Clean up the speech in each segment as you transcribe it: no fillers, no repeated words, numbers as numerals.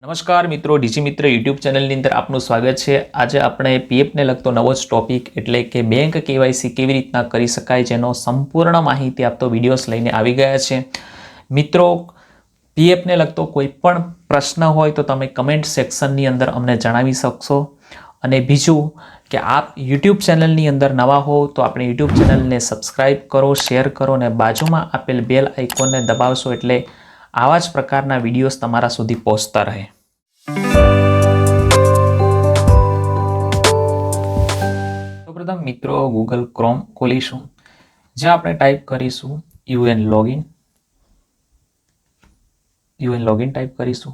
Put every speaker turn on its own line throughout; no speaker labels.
નમસ્કાર મિત્રો, ડીજી મિત્ર યુટ્યુબ ચેનલની અંદર આપનું સ્વાગત છે। આજે આપણે પીએફને લગતો નવો જ ટોપિક એટલે કે બેંક કેવાયસી કેવી રીતના કરી શકાય જેનો સંપૂર્ણ માહિતી આપતો વિડીયોઝ લઈને આવી ગયા છે। મિત્રો, પીએફને લગતો કોઈ પણ પ્રશ્ન હોય તો તમે કમેન્ટ સેક્શનની અંદર અમને જણાવી શકશો। અને બીજું કે આપ યુટ્યુબ ચેનલની અંદર નવા હો તો આપણી યુટ્યુબ ચેનલને સબસ્ક્રાઈબ કરો, શેર કરો અને બાજુમાં આપેલ બેલ આઇકોનને દબાવશો એટલે આવા જ પ્રકારના વિડીયોઝ તમારા સુધી પહોંચતા રહે। સૌપ્રથમ મિત્રો ગૂગલ ક્રોમ ખોલીશું, જ્યાં આપણે ટાઈપ કરીશું યુએન લોગિન ટાઈપ કરીશું,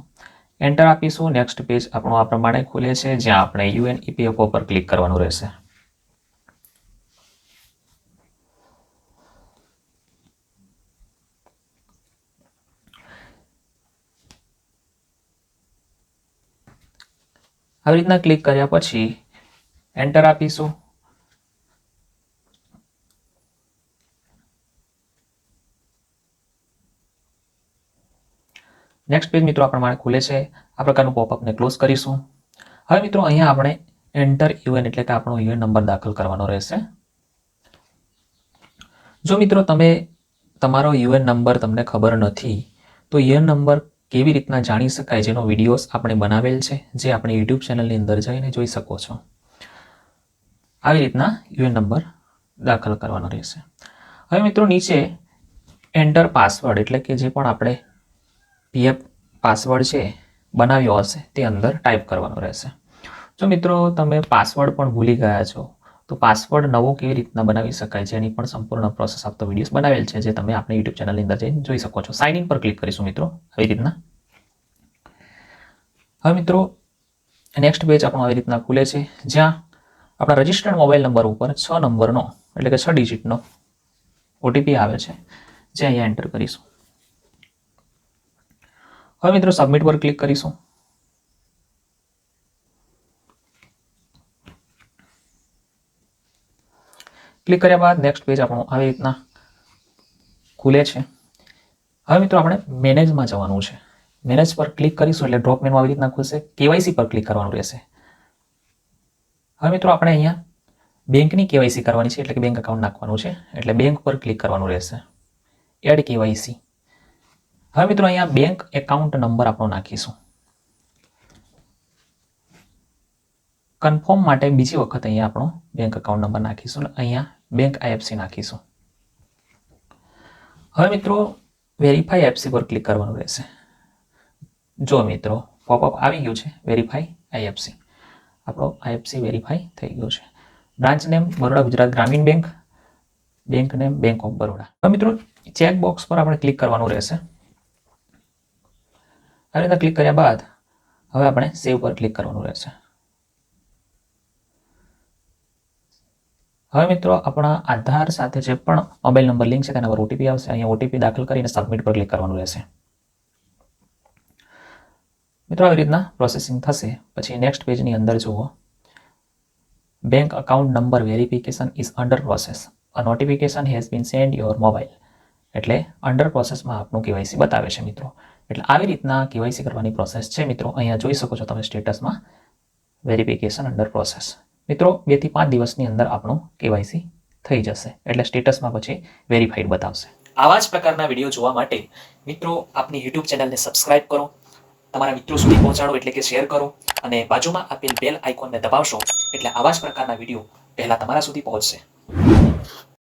એન્ટર આપીશું। નેક્સ્ટ પેજ આપણું આ પ્રમાણે ખુલે છે, જ્યાં આપણે યુએન ઈપીએફઓ પર ક્લિક કરવાનું રહેશે। આવી રીતના ક્લિક કર્યા પછી એન્ટર આપીશું। નેક્સ્ટ પેજ મિત્રો આ પ્રમાણે ખુલે છે। આ પ્રકારનું પોપઅપને ક્લોઝ કરીશું। હવે મિત્રો અહીંયા આપણે એન્ટર યુએન એટલે કે આપણો યુએન નંબર દાખલ કરવાનો રહેશે। જો મિત્રો તમે તમારો યુએન નંબર તમને ખબર નથી તો યુએન નંબર કેવી રીતના જાણી શકાય જેનો વિડીયોઝ આપણે બનાવેલ છે, જે આપણે યુટ્યુબ ચેનલની અંદર જઈને જોઈ શકો છો। આવી રીતના યુએન નંબર દાખલ કરવાનો રહેશે। હવે મિત્રો નીચે એન્ટર પાસવર્ડ એટલે કે જે પણ આપણે પીએફ પાસવર્ડ છે બનાવ્યો હશે તે અંદર ટાઈપ કરવાનો રહેશે। જો મિત્રો તમે પાસવર્ડ પણ ભૂલી ગયા છો તો પાસવર્ડ નવો કેવી રીતના બનાવી શકાય જેની પણ સંપૂર્ણ પ્રોસેસ આપતો વિડીયોઝ બનાવેલ છે, જે તમે આપણી યુટ્યુબ ચેનલની અંદર જઈને જોઈ શકો છો। સાઇન ઇન પર ક્લિક કરીશું મિત્રો આવી રીતના। હવે મિત્રો નેક્સ્ટ પેજ આપણું આવી રીતના ખુલે છે, જ્યાં આપણા રજિસ્ટર્ડ મોબાઈલ નંબર ઉપર 6 નંબરનો એટલે કે 6 ડિજિટનો ઓટીપી આવે છે, જે અહીંયા એન્ટર કરીશું। હવે મિત્રો સબમિટ પર ક્લિક કરીશું। ક્લિક કર્યા બાદ નેક્સ્ટ પેજ આપણું આવી રીતના ખુલે છે। હવે મિત્રો આપણે મેનેજમાં જવાનું છે। મેનેજ પર ક્લિક કરીશું એટલે ડ્રોપ મેનુ આવી રીતના ખુલશે। કેવાયસી પર ક્લિક કરવાનું રહેશે। હવે મિત્રો આપણે અહીંયા બેંકની કેવાયસી કરવાની છે એટલે કે બેંક એકાઉન્ટ નાખવાનું છે, એટલે બેંક પર ક્લિક કરવાનું રહેશે। Add KYC. હવે મિત્રો અહીંયા બેંક એકાઉન્ટ નંબર આપણો નાખીશું। કન્ફર્મ માટે બીજી વખત અહીંયા આપણો બેંક એકાઉન્ટ નંબર નાખીશું અને અહીંયા બેંક આઈએફસી નાખીશું। હવે મિત્રો વેરીફાઈ આઈએફસી પર ક્લિક કરવાનું રહેશે। જો મિત્રો પોપઅપ આવી ગયું છે વેરીફાઈ આઈએફસી, આપણો આઈએફસી વેરીફાઈ થઈ ગયો છે। બ્રાન્ચ નેમ બરોડા ગુજરાત ગ્રામીણ bank, bank name bank of Baroda. હવે મિત્રો ચેક બોક્સ પર આપણે ક્લિક કરવાનું રહેશે। આવી રીતના ક્લિક કર્યા બાદ હવે આપણે સેવ પર ક્લિક કરવાનું રહેશે। હવે મિત્રો આપણા આધાર સાથે જે પણ મોબાઈલ નંબર લિંક છે તેના પર ઓટીપી આવશે। અહીંયા ઓટીપી દાખલ કરીને સબમિટ પર ક્લિક કરવાનું રહેશે। મિત્રો આવી રીતના પ્રોસેસિંગ થશે પછી નેક્સ્ટ પેજની અંદર જુઓ, bank account number verification is under process, a notification has been send your mobile, એટલે અંડર પ્રોસેસમાં આપનું કેવાયસી બતાવે છે મિત્રો। એટલે આવી રીતના કેવાયસી કરવાની પ્રોસેસ છે મિત્રો। અહીંયા જોઈ શકો છો તમે સ્ટેટસમાં વેરિફિકેશન અંડર પ્રોસેસ। મિત્રો 2 થી 5 દિવસની અંદર આપણું કેવાયસી થઈ જશે, એટલે સ્ટેટસમાં પછી વેરીફાઈડ બતાવશે। આવા જ પ્રકારના વિડીયો જોવા માટે મિત્રો આપની યુટ્યુબ ચેનલને સબસ્ક્રાઇબ કરો, તમારા મિત્રો સુધી પહોંચાડો એટલે કે શેર કરો અને બાજુમાં આપેલ બેલ આઇકોનને દબાવશો એટલે આવા જ પ્રકારના વિડીયો પહેલા તમારા સુધી પહોંચશે।